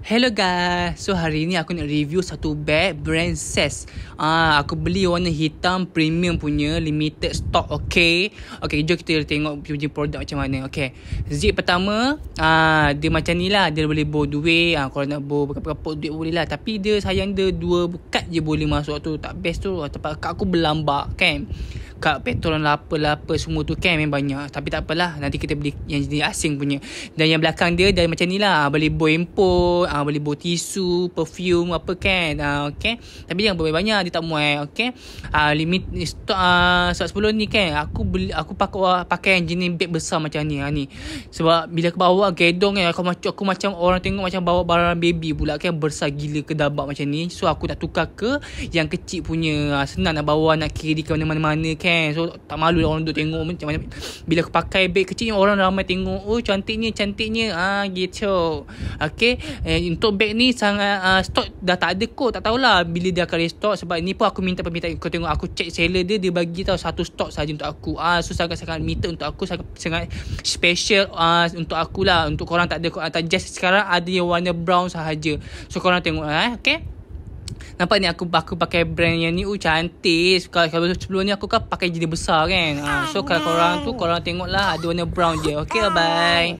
Hello guys. So hari ni aku nak review satu bag brand Sess. Aku beli warna hitam premium punya limited stock. Okay, jom kita tengok punya produk macam mana. Okay, zip pertama dia macam ni lah. Dia boleh bawa duit. Kalau nak bawa berapa-berapa duit boleh lah. Tapi dia sayang dia 2 kad je boleh masuk tu. Tak best tu. Tempat kad aku berlambak kan. Kad petrol lapa semua tu kan memang banyak. Tapi tak apalah, nanti kita beli yang jenis asing punya. Dan yang belakang dia macam ni lah. Boleh bawa handphone, boleh bawa tisu, perfume apa kan. Okay, tapi jangan banyak-banyak, dia tak muat. Okay, limit stok 10 ni kan. Aku pakai yang jenis beg besar macam ni. Sebab bila aku bawa gedong kan, aku macam orang tengok macam bawa barang baby pula kan. Besar gila ke dabak macam ni. So aku nak tukar ke yang kecil punya. Senang nak bawa, nak carry ke mana-mana kan. So tak malu lah orang duk tengok macam mana. Bila aku pakai beg kecil ni, orang ramai tengok. Oh cantiknya gitu. Okay, untuk beg ni sangat stok dah tak ada kot. Tak tahulah bila dia akan restock. Sebab ni pun aku minta permintaan. Kau tengok aku check seller dia bagi tahu satu stok saja untuk aku. So sangat-sangat limited untuk aku. Sangat special untuk aku lah. Untuk korang tak ada. Just sekarang ada yang warna brown sahaja. So korang tengok okay. Nampak ni aku pakai brand yang ni. Cantik. Kalau sebelum ni aku kan pakai jenis besar kan. So kalau korang tengoklah ada warna brown je. Okay, bye.